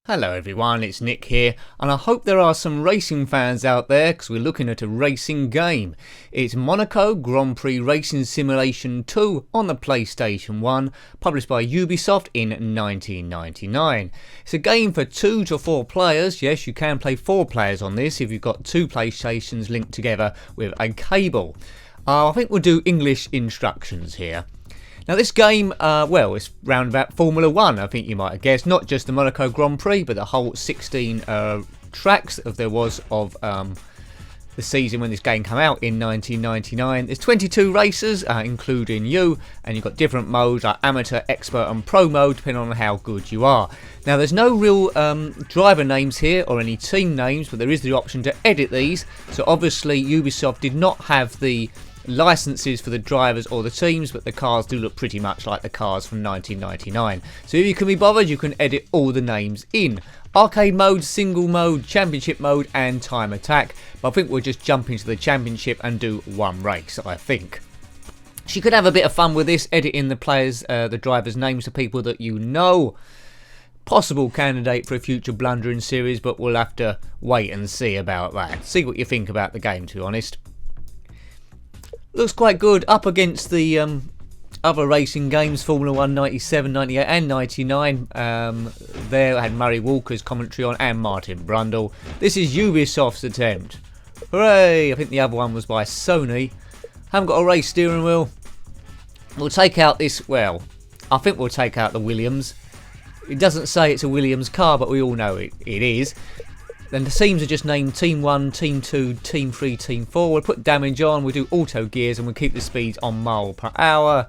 Hello everyone, it's Nick here, and I hope there are some racing fans out there because we're looking at a racing game. It's Monaco Grand Prix Racing Simulation 2 on the PlayStation 1, published by Ubisoft in 1999. It's a game for 2 to 4 players. Yes, you can play 4 players on this if you've got 2 PlayStations linked together with a cable. I think we'll do English instructions here. Now this game, well, it's round about Formula 1, I think you might have guessed. Not just the Monaco Grand Prix, but the whole 16 tracks that there was of the season when this game came out in 1999. There's 22 racers, including you, and you've got different modes like amateur, expert and pro mode, depending on how good you are. Now there's no real driver names here or any team names, but there is the option to edit these. So obviously Ubisoft did not have the licenses for the drivers or the teams, but the cars do look pretty much like the cars from 1999. So if you can be bothered, you can edit all the names in. Arcade mode, single mode, championship mode and time attack. But I think we'll just jump into the championship and do one race, I think. So you could have a bit of fun with this, editing the players, the drivers' names to people that you know. Possible candidate for a future blundering series, but we'll have to wait and see about that. See what you think about the game, to be honest. Looks quite good up against the other racing games, Formula 1 97, 98 and 99. There I had Murray Walker's commentary on and Martin Brundle. This is Ubisoft's attempt. Hooray! I think the other one was by Sony. Haven't got a race steering wheel. We'll take out this, well, I think we'll take out the Williams. It doesn't say it's a Williams car, but we all know it is. Then the teams are just named Team 1, Team 2, Team 3, Team 4. We'll put damage on, we'll do auto gears and we'll keep the speeds on mile per hour.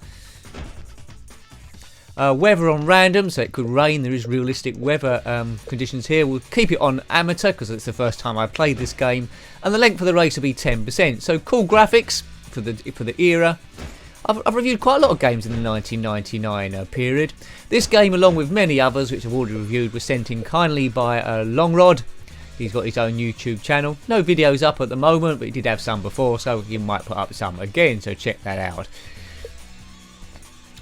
Weather on random, so it could rain. There is realistic weather conditions here. We'll keep it on amateur because it's the first time I've played this game. And the length of the race will be 10%. So cool graphics for the era. I've reviewed quite a lot of games in the 1999 period. This game, along with many others which I've already reviewed, was sent in kindly by Longrod. He's got his own YouTube channel. No videos up at the moment, but he did have some before, so he might put up some again, so check that out.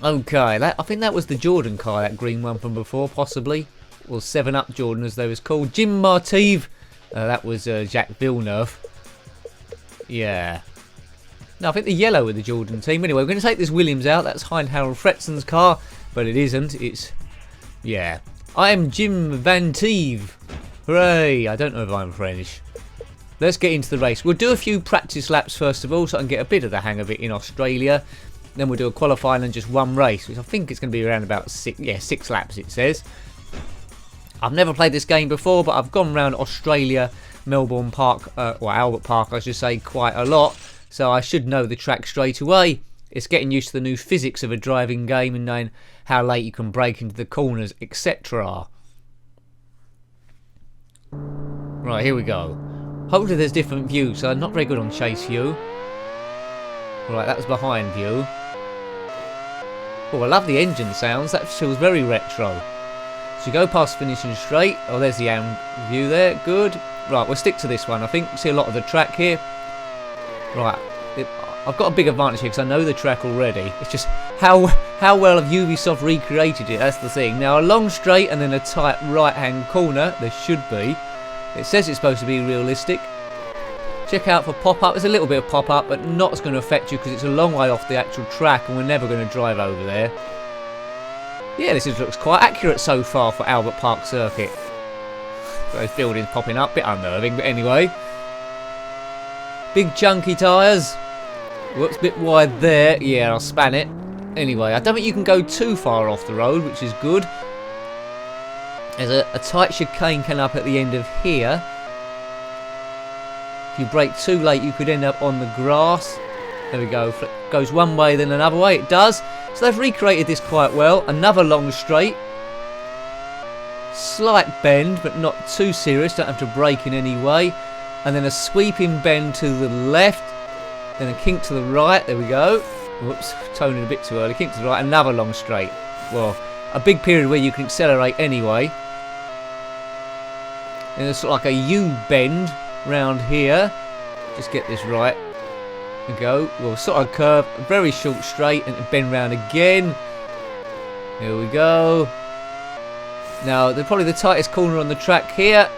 Okay, I think that was the Jordan car, that green one from before, possibly. Or 7-Up Jordan, as they was called. Jim Martive. That was Jacques Villeneuve. Yeah. No, I think the yellow with the Jordan team. Anyway, we're going to take this Williams out. That's Hein Harold Fretzen's car, but it isn't. It's, yeah. I am Jim Van Teve. Hooray! I don't know if I'm French. Let's get into the race. We'll do a few practice laps first of all, so I can get a bit of the hang of it in Australia. Then we'll do a qualifying and just one race, which I think it's going to be around about 6 laps, it says. I've never played this game before, but I've gone around Australia, Melbourne Park, or Albert Park, I should say, quite a lot. So I should know the track straight away. It's getting used to the new physics of a driving game and knowing how late you can brake into the corners, etc. Right, here we go. Hopefully there's different views, so I'm not very good on chase view. Right, that was behind view. Oh, I love the engine sounds. That feels very retro. So you go past finishing straight. Oh, there's the view there. Good. Right, we'll stick to this one. I think you see a lot of the track here. Right, I've got a big advantage here because I know the track already. It's just how well have Ubisoft recreated it. That's the thing. Now a long straight and then a tight right-hand corner. There should be. It says it's supposed to be realistic. Check out for pop-up. There's a little bit of pop-up, but not going to affect you because it's a long way off the actual track and we're never going to drive over there. Yeah, this looks quite accurate so far for Albert Park Circuit. Those buildings popping up, bit unnerving, but anyway. Big chunky tyres. Whoops, bit wide there. Yeah, I'll span it. Anyway, I don't think you can go too far off the road, which is good. There's a tight chicane coming up at the end of here. If you brake too late, you could end up on the grass. There we go. Goes one way, then another way. It does. So they've recreated this quite well. Another long straight. Slight bend, but not too serious. Don't have to brake in any way. And then a sweeping bend to the left. Then a kink to the right. There we go. Whoops, toning a bit too early. Kink to the right. Another long straight. Well, a big period where you can accelerate anyway. And it's sort of like a U bend. round here. Just get this right. There we go. We'll sort of curve, a very short straight, and bend round again. Here we go. Now, they're probably the tightest corner on the track here.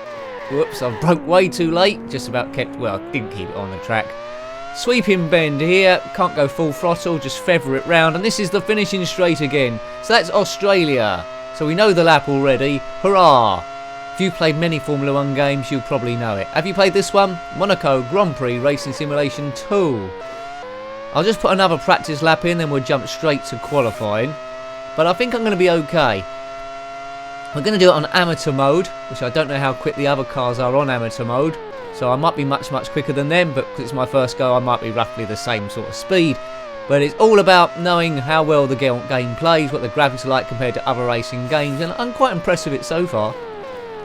Whoops, I broke way too late. Just about kept, well, I didn't keep it on the track. Sweeping bend here. Can't go full throttle, just feather it round. And this is the finishing straight again. So that's Australia. So we know the lap already. Hurrah! If you've played many Formula 1 games, you'll probably know it. Have you played this one? Monaco Grand Prix Racing Simulation 2. I'll just put another practice lap in, then we'll jump straight to qualifying. But I think I'm going to be okay. We're going to do it on amateur mode, which I don't know how quick the other cars are on amateur mode. So I might be much quicker than them, but because it's my first go, I might be roughly the same sort of speed. But it's all about knowing how well the game plays, what the graphics are like compared to other racing games, and I'm quite impressed with it so far.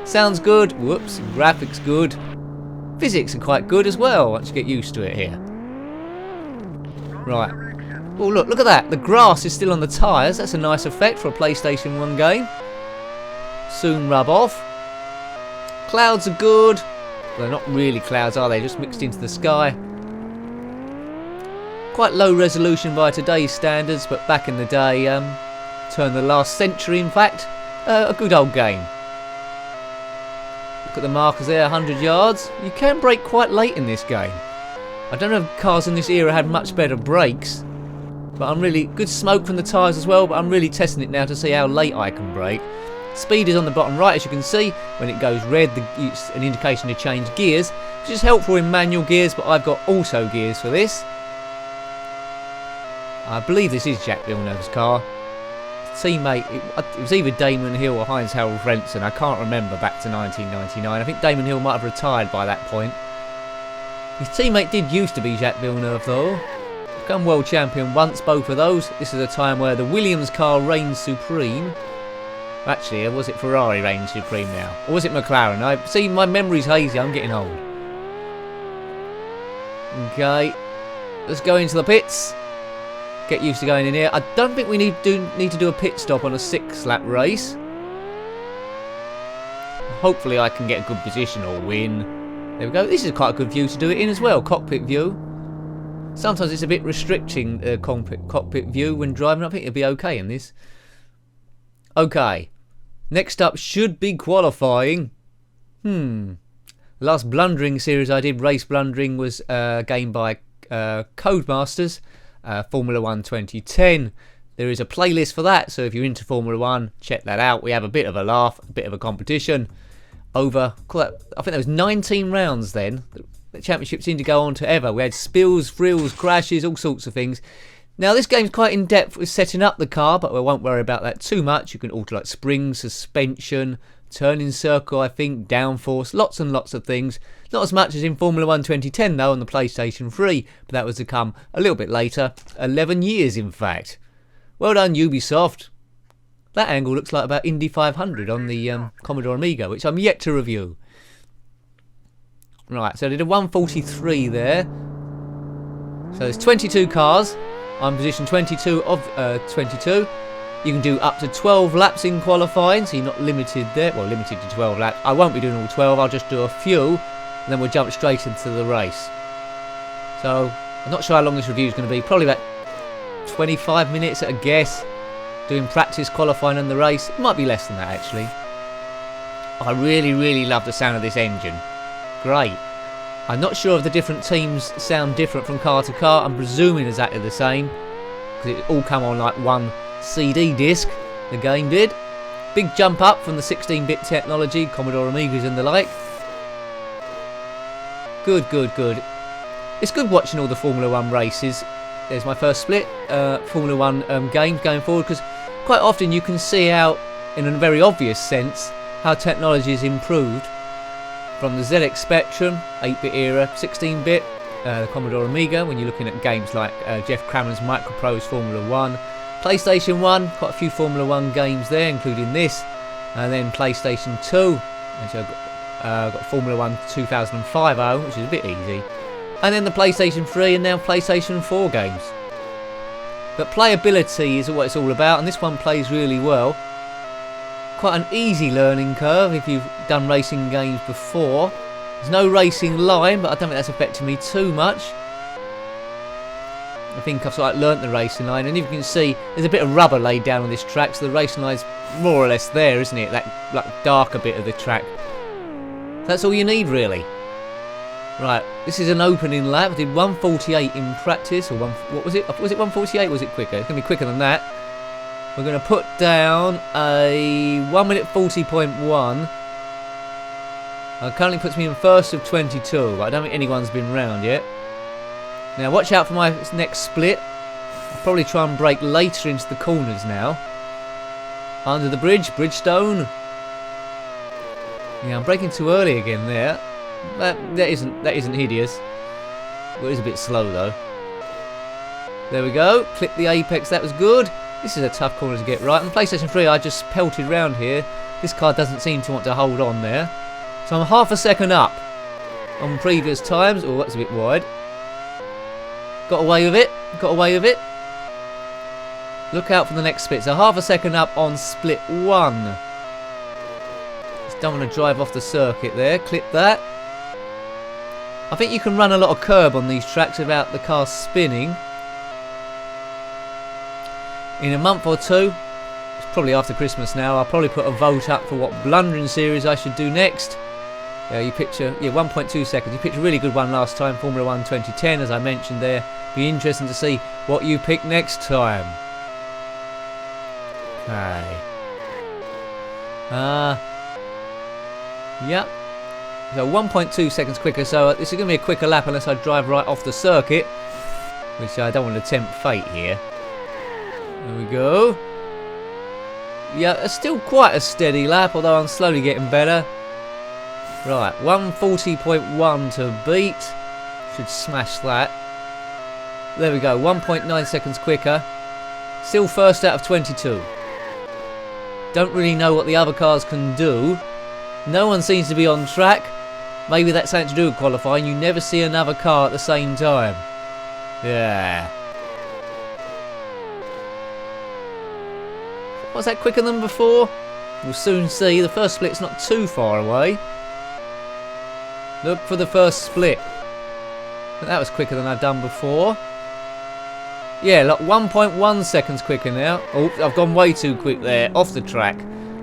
Sounds good. Whoops. Graphics good. Physics are quite good as well, once you get used to it here. Right. Oh, look at that. The grass is still on the tyres. That's a nice effect for a PlayStation 1 game. Soon rub off. Clouds are good. Well, they're not really clouds, are they? Just mixed into the sky. Quite low resolution by today's standards, but back in the day, turn the last century in fact, a good old game. Look at the markers there, 100 yards. You can brake quite late in this game. I don't know if cars in this era had much better brakes, but I'm really good smoke from the tyres as well, but I'm really testing it now to see how late I can brake. Speed is on the bottom right, as you can see. When it goes red, it's an indication to change gears, which is helpful in manual gears, but I've got auto gears for this. I believe this is Jack Villeneuve's car. Teammate, it was either Damon Hill or Heinz-Harald Frentzen. I can't remember back to 1999. I think Damon Hill might have retired by that point. His teammate did used to be Jacques Villeneuve though. Become world champion once, both of those. This is a time where the Williams car reigns supreme. Actually, was it Ferrari reigns supreme now? Or was it McLaren? I see, my memory's hazy, I'm getting old. Okay, let's go into the pits. Get used to going in here. I don't think we need to do a pit stop on a 6-lap race. Hopefully I can get a good position or win. There we go. This is quite a good view to do it in as well. Cockpit view. Sometimes it's a bit restricting cockpit view when driving. I think it'll be okay in this. Okay. Next up should be qualifying. The last blundering series I did, race blundering, was a game by Codemasters. Formula 1 2010. There is a playlist for that, so if you're into Formula 1, check that out. We have a bit of a laugh, a bit of a competition over, I think there was 19 rounds then. The championship seemed to go on to ever. We had spills, frills, crashes, all sorts of things. Now this game's quite in depth with setting up the car, but we won't worry about that too much. You can alter like springs, suspension, turning circle, I think, downforce, lots and lots of things. Not as much as in Formula 1 2010 though on the PlayStation 3, but that was to come a little bit later, 11 years in fact. Well done Ubisoft. That angle looks like about Indy 500 on the Commodore Amiga, which I'm yet to review. Right, so I did a 143 there. So there's 22 cars. I'm position 22 of 22. You can do up to 12 laps in qualifying, so you're not limited there. Well, limited to 12 laps. I won't be doing all 12, I'll just do a few, and then we'll jump straight into the race. So, I'm not sure how long this review is going to be. Probably about 25 minutes at a guess. Doing practice, qualifying and the race. It might be less than that, actually. I really love the sound of this engine. Great. I'm not sure if the different teams sound different from car to car. I'm presuming exactly the same, because it all come on like one CD disc, the game did. Big jump up from the 16-bit technology, Commodore Amigas and the like. Good. It's good watching all the Formula 1 races. There's my first split, Formula 1 games going forward, because quite often you can see how, in a very obvious sense, how technology has improved from the ZX Spectrum, 8-bit era, 16-bit, the Commodore Amiga, when you're looking at games like Jeff Cramer's Microprose Formula 1, PlayStation 1, quite a few Formula 1 games there, including this, and then PlayStation 2, which I've got Formula 1 2005, which is a bit easy, and then the PlayStation 3 and now PlayStation 4 games. But playability is what it's all about, and this one plays really well. Quite an easy learning curve if you've done racing games before. There's no racing line, but I don't think that's affecting me too much. I think I've sort of learnt the racing line, and you can see there's a bit of rubber laid down on this track, so the racing line's more or less there, isn't it? That like darker bit of the track. That's all you need, really. Right, this is an opening lap. I did 1:48 in practice, or what was it? Was it 1:48? Was it quicker? It's gonna be quicker than that. We're gonna put down a 1 minute 40.1. Currently puts me in first of 22. But I don't think anyone's been round yet. Now watch out for my next split. I'll probably try and brake later into the corners now. Under the bridge, Bridgestone. Yeah, I'm braking too early again there. That isn't hideous. Well, it is a bit slow though. There we go. Clip the apex. That was good. This is a tough corner to get right. On PlayStation 3, I just pelted round here. This car doesn't seem to want to hold on there. So I'm half a second up on previous times. Oh, that's a bit wide. Got away with it. Got away with it. Look out for the next split. So half a second up on split 1. Just don't want to drive off the circuit there. Clip that. I think you can run a lot of curb on these tracks without the car spinning. In a month or two, it's probably after Christmas now, I'll probably put a vote up for what blundering series I should do next. You picture, 1.2 seconds. You picked a really good one last time, Formula 1 2010, as I mentioned there. Be interesting to see what you pick next time. Okay. Yep. So 1.2 seconds quicker, so this is going to be a quicker lap unless I drive right off the circuit, which I don't want to tempt fate here. There we go. Yeah, it's still quite a steady lap, although I'm slowly getting better. Right, 1:40.1 to beat. Should smash that. There we go, 1.9 seconds quicker. Still first out of 22. Don't really know what the other cars can do. No one seems to be on track. Maybe that's something to do with qualifying. You never see another car at the same time. Yeah. Was that quicker than before? We'll soon see. The first split's not too far away. Look for the first split. That was quicker than I've done before. Yeah, look, 1.1 seconds quicker now. Oh, I've gone way too quick there, off the track.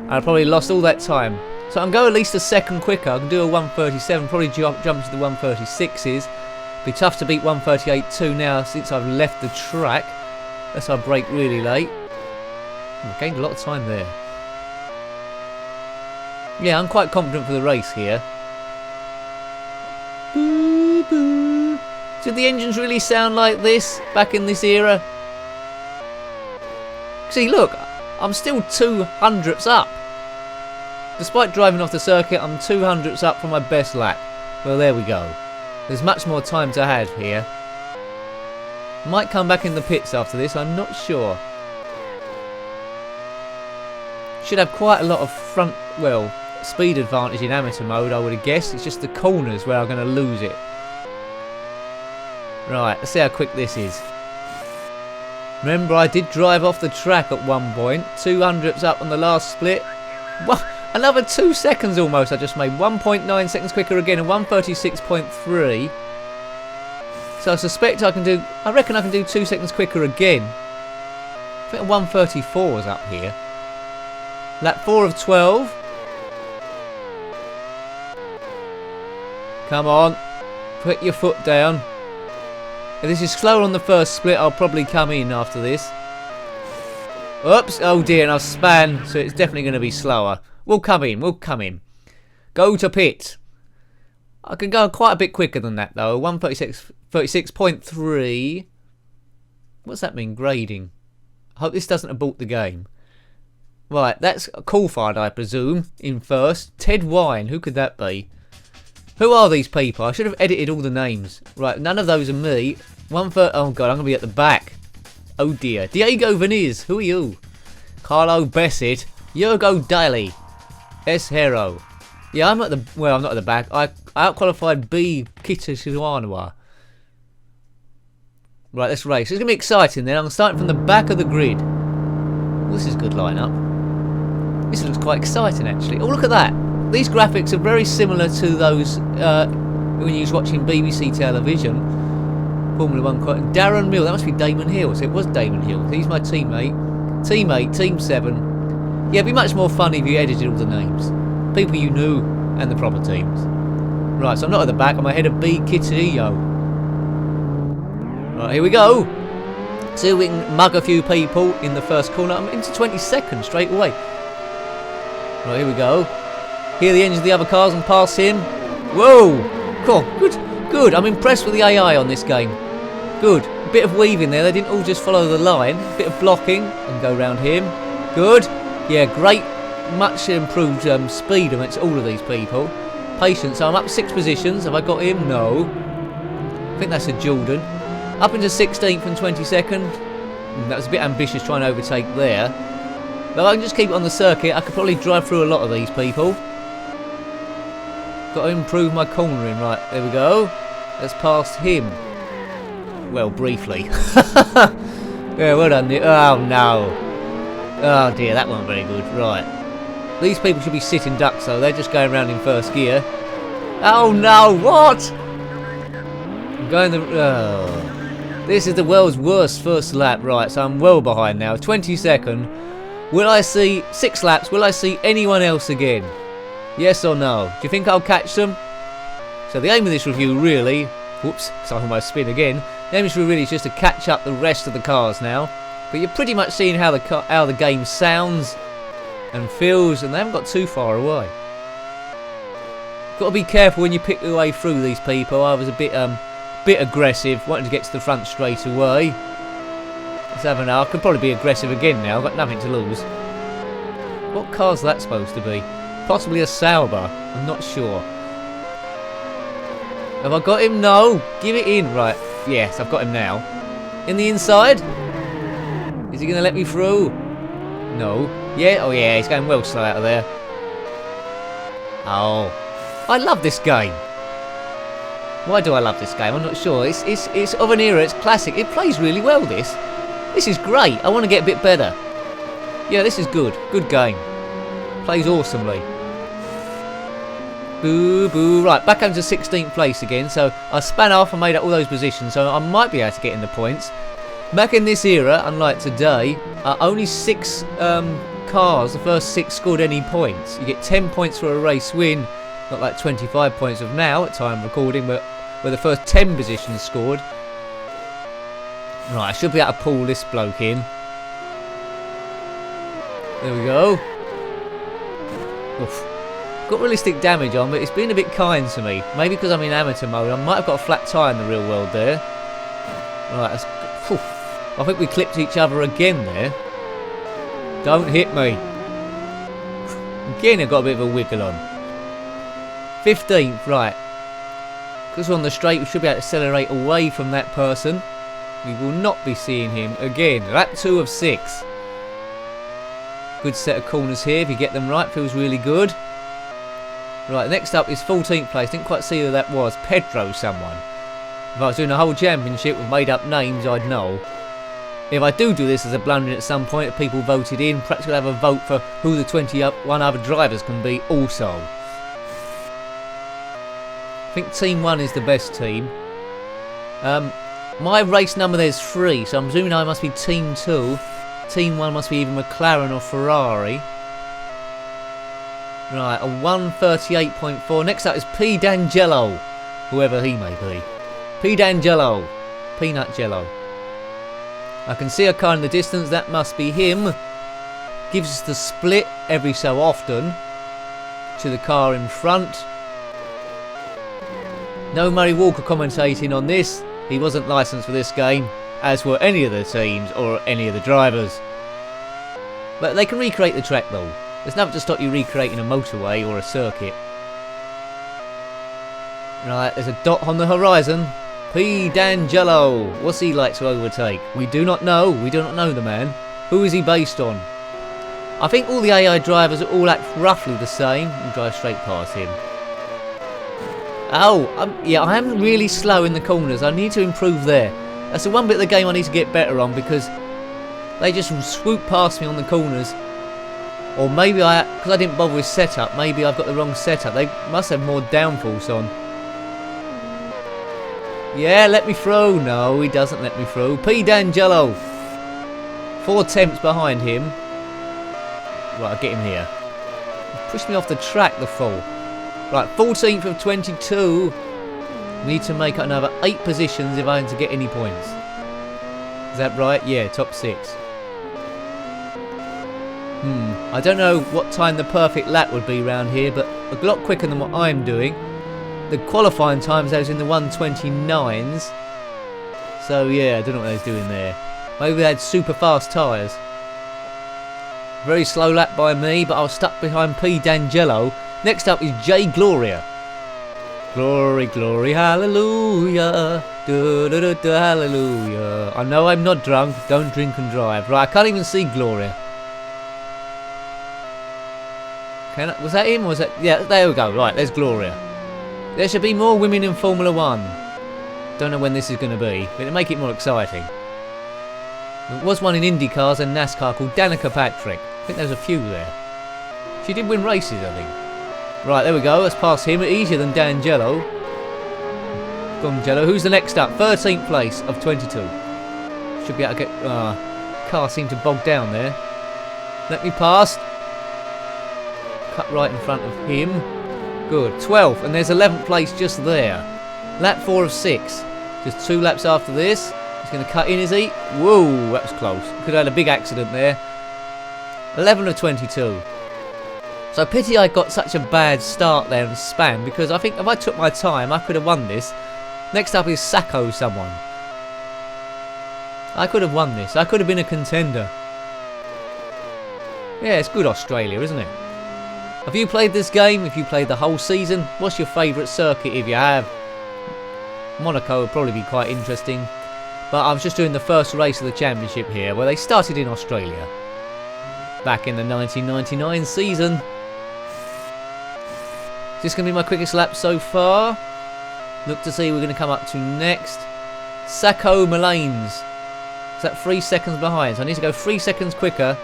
I probably lost all that time. So I can go at least a second quicker. I can do a 1:37, probably jump into the 1:36s. Be tough to beat 1:38.2 now since I've left the track. Unless I brake really late. I've gained a lot of time there. Yeah, I'm quite confident for the race here. Boo, boo. Did the engines really sound like this back in this era? See, look, I'm still 200ths up. Despite driving off the circuit, I'm 200ths up from my best lap. Well, there we go. There's much more time to have here. Might come back in the pits after this, I'm not sure. Should have quite a lot of front, well, speed advantage in amateur mode, I would have guessed. It's just the corners where I'm going to lose it. Right, let's see how quick this is. Remember, I did drive off the track at one point. 200ths up on the last split. What? Another 2 seconds almost I just made. 1.9 seconds quicker again, and 1:36.3. So I suspect I reckon I can do 2 seconds quicker again. I think 1:34 is up here. Lap 4 of 12. Come on. Put your foot down. If this is slower on the first split, I'll probably come in after this. Oops. Oh dear, and I've span, so it's definitely going to be slower. We'll come in. We'll come in. Go to pit. I can go quite a bit quicker than that, though. 1:36.3. What's that mean? Grading. I hope this doesn't abort the game. Right, that's Coulthard, I presume, in first. Ted Wine, who could that be? Who are these people? I should have edited all the names. Right, none of those are me. Oh god, I'm going to be at the back. Oh dear. Diego Veniz, who are you? Carlo Bessett. Yurgo Daly. S. Hero. Yeah, I'm at the... Well, I'm not at the back. I outqualified B. Kitashiwanwa. Right, let's race. It's going to be exciting then. I'm starting from the back of the grid. Well, this is a good lineup. This looks quite exciting, actually. Oh, look at that. these graphics are very similar to those when you was watching BBC television. Formula 1 quite. Darren Mill, that must be Damon Hill. So it was Damon Hill. He's my teammate. Team 7. Yeah, it'd be much more fun if you edited all the names. People you knew and the proper teams. Right, so I'm not at the back. I'm ahead of B Kittilio. Right, here we go. See if we can mug a few people in the first corner. I'm into 22nd straight away. Right, here we go. Hear the engines of the other cars and pass him. Whoa! Cool, good. I'm impressed with the AI on this game. Good. A bit of weaving there. They didn't all just follow the line. A bit of blocking and go round him. Good. Yeah, great. Much improved speed amongst all of these people. Patience. So I'm up 6 positions. Have I got him? No. I think that's a Jordan. Up into 16th and 22nd. That was a bit ambitious trying to overtake there. But if I can just keep it on the circuit, I could probably drive through a lot of these people. Got to improve my cornering. Right, there we go. Let's pass him. Well, briefly. Yeah, well done. Oh, no. Oh, dear, that wasn't very good. Right. These people should be sitting ducks, though. They're just going around in first gear. Oh, no. What? I'm going the... Oh. This is the world's worst first lap. Right, so I'm well behind now. 22nd. Will I see 6 laps? Will I see anyone else again? Yes or no? Do you think I'll catch them? So the aim of this review really... Whoops, so I almost spin again. The aim of this review really is just to catch up the rest of the cars now. But you're pretty much seeing how the game sounds and feels, and they haven't got too far away. Got to be careful when you pick your way through these people. I was a bit aggressive, wanting to get to the front straight away. Let's have an hour. I could probably be aggressive again now. I've got nothing to lose. What car's that supposed to be? Possibly a Sauber. I'm not sure. Have I got him? No. Give it in. Right. Yes, I've got him now. In the inside? Is he going to let me through? No. Yeah? Oh, yeah. He's going well slow out of there. Oh. I love this game. Why do I love this game? I'm not sure. It's of an era. It's classic. It plays really well, this. This is great. I want to get a bit better. Yeah, this is good. Good game. Plays awesomely. Boo, boo. Right, back up to 16th place again. So I span off and made up all those positions. So I might be able to get in the points. Back in this era, unlike today, only 6 cars, the first 6 scored any points. You get 10 points for a race win. Not like 25 points of now at time of recording, but where the first 10 positions scored. Right, I should be able to pull this bloke in. There we go. Oof. Got realistic damage on, but it's been a bit kind to me. Maybe because I'm in amateur mode. I might have got a flat tyre in the real world there. Right, that's... Whew. I think we clipped each other again there. Don't hit me. Again, I've got a bit of a wiggle on. 15th, right. Because we're on the straight, we should be able to accelerate away from that person. We will not be seeing him again. Lap 2 of 6. Good set of corners here. If you get them right, feels really good. Right, next up is 14th place. Didn't quite see who that was. Pedro someone. If I was doing a whole championship with made up names, I'd know. If I do this as a blunder at some point, if people voted in, perhaps we'll have a vote for who the 21 other drivers can be also. I think Team 1 is the best team. My race number there is 3, so I'm assuming I must be Team 2. Team 1 must be either McLaren or Ferrari. Right, a 138.4. Next up is P. D'Angelo, whoever he may be. P. D'Angelo. Peanut Jello. I can see a car in the distance. That must be him. Gives us the split every so often to the car in front. No Murray Walker commentating on this. He wasn't licensed for this game, as were any of the teams or any of the drivers. But they can recreate the track though. There's nothing to stop you recreating a motorway or a circuit. Right, there's a dot on the horizon. P. D'Angelo. What's he like to overtake? We do not know. We do not know the man. Who is he based on? I think all the AI drivers all act roughly the same. We'll drive straight past him. Oh, yeah, I am really slow in the corners. I need to improve there. That's the one bit of the game I need to get better on because they just swoop past me on the corners. Or maybe because I didn't bother with setup, maybe I've got the wrong setup. They must have more downforce on. Yeah, let me through. No, he doesn't let me through. P. D'Angelo. 4 attempts behind him. Right, I'll get him here. He pushed me off the track, the fool. Right, 14th of 22. Need to make another 8 positions if I'm to get any points. Is that right? Yeah, top 6. I don't know what time the perfect lap would be round here, but a lot quicker than what I'm doing. The qualifying times I was in the 129s. So yeah, I don't know what they was doing there. Maybe they had super fast tyres. Very slow lap by me, but I was stuck behind P. D'Angelo. Next up is J. Gloria. Glory, glory, hallelujah. Da, da, da, da, hallelujah. I know I'm not drunk. Don't drink and drive. Right, I can't even see Gloria. Was that him? Or was that? Yeah, there we go. Right, there's Gloria. There should be more women in Formula 1. Don't know when this is going to be, but it'll make it more exciting. There was one in IndyCars and NASCAR called Danica Patrick. I think there's a few there. She did win races, I think. Right, there we go. Let's pass him. Easier than D'Angelo. D'Angelo. Who's the next up? 13th place of 22. Should be able to get... car seemed to bog down there. Let me pass. Cut right in front of him. Good. 12th. And there's 11th place just there. Lap 4 of 6. Just 2 laps after this. He's going to cut in, is he? Whoa, that was close. Could have had a big accident there. 11 of 22. So pity I got such a bad start there and span, because I think if I took my time, I could have won this. Next up is Sacco someone. I could have won this. I could have been a contender. Yeah, it's good Australia, isn't it? Have you played this game? If you played the whole season, what's your favourite circuit if you have? Monaco would probably be quite interesting. But I was just doing the first race of the championship here, where they started in Australia. Back in the 1999 season. Is this going to be my quickest lap so far? Look to see we're going to come up to next. Sacco Malanes. Is that 3 seconds behind? So I need to go 3 seconds quicker.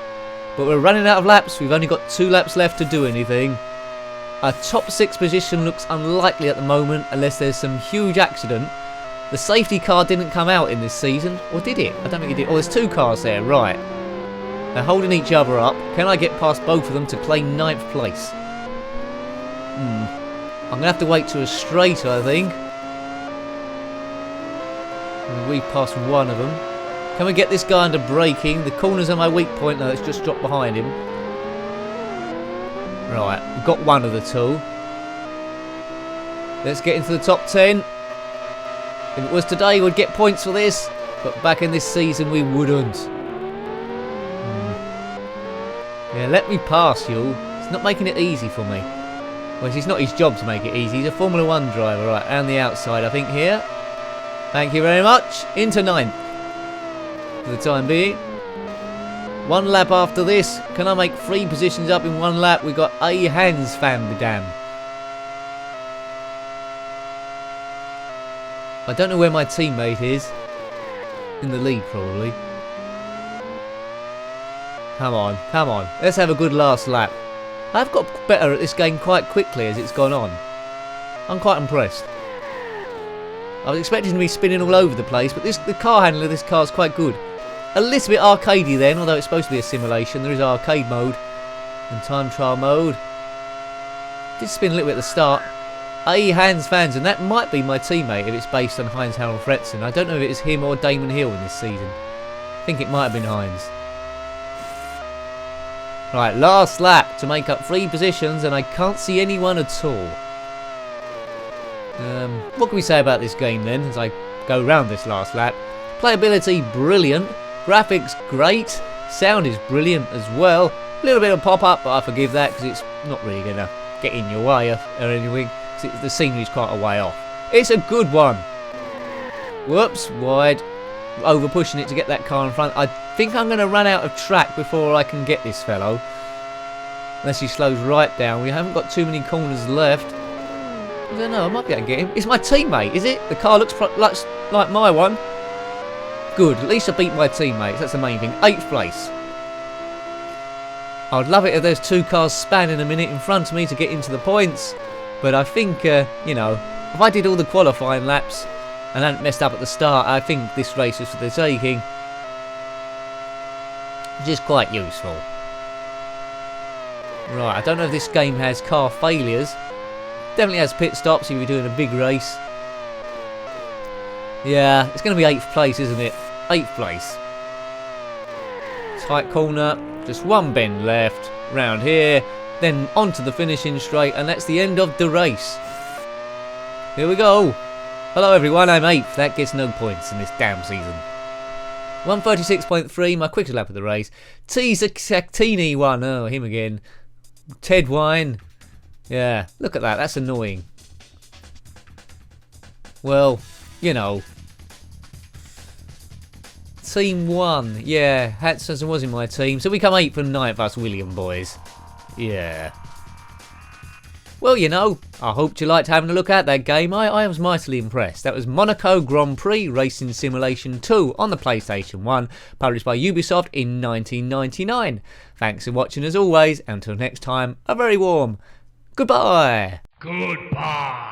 But we're running out of laps. We've only got 2 laps left to do anything. A top 6 position looks unlikely at the moment unless there's some huge accident. The safety car didn't come out in this season. Or did it? I don't think it did. Oh, there's 2 cars there. Right. They're holding each other up. Can I get past both of them to claim 9th place? I'm going to have to wait to a straight, I think. We've passed one of them. Can we get this guy under braking? The corners are my weak point. No, let's just drop behind him. Right, we've got one of the 2. Let's get into the top 10. If it was today, we'd get points for this. But back in this season, we wouldn't. Yeah, let me pass, you. It's not making it easy for me. Well, it's not his job to make it easy. He's a Formula 1 driver. Right, and the outside, I think, here. Thank you very much. Into 9th. For the time being. 1 lap after this. Can I make 3 positions up in 1 lap? We've got a Hans van de Dam. I don't know where my teammate is. In the lead, probably. Come on, come on. Let's have a good last lap. I've got better at this game quite quickly as it's gone on. I'm quite impressed. I was expecting to be spinning all over the place, but the car handling of this car is quite good. A little bit arcadey then, although it's supposed to be a simulation. There is arcade mode and time trial mode. Did spin a little bit at the start. Hans Fans, and that might be my teammate if it's based on Heinz Harald Fretson. I don't know if it is him or Damon Hill in this season. I think it might have been Heinz. Right, last lap to make up 3 positions, and I can't see anyone at all. What can we say about this game then, as I go round this last lap? Playability, brilliant. Graphics, great. Sound is brilliant as well. A little bit of pop-up, but I forgive that because it's not really going to get in your way or anything. The scenery's quite a way off. It's a good one. Whoops, wide. Over pushing it to get that car in front. I think I'm going to run out of track before I can get this fellow. Unless he slows right down. We haven't got too many corners left. I don't know, I might be able to get him. It's my teammate, is it? The car looks like my one. Good, at least I beat my teammates. That's the main thing. 8th place. I'd love it if there's 2 cars spanning a minute in front of me to get into the points. But I think, you know, if I did all the qualifying laps and hadn't messed up at the start, I think this race is for the taking. Which is quite useful. Right, I don't know if this game has car failures. Definitely has pit stops if you're doing a big race. Yeah, it's going to be 8th place, isn't it? 8th place. Tight corner, just one bend left, round here, then onto the finishing straight, and that's the end of the race. Here we go. Hello everyone, I'm 8th. That gets no points in this damn season. 136.3, my quickest lap of the race. T Zactini won. Oh, him again. Ted Wine. Yeah, look at that. That's annoying. Well, you know. Team 1. Yeah, Hudson was in my team. So we come 8th and 9th, us William boys. Yeah. Well, you know, I hope you liked having a look at that game. I was mightily impressed. That was Monaco Grand Prix Racing Simulation 2 on the PlayStation 1, published by Ubisoft in 1999. Thanks for watching as always. Until next time, a very warm goodbye. Goodbye.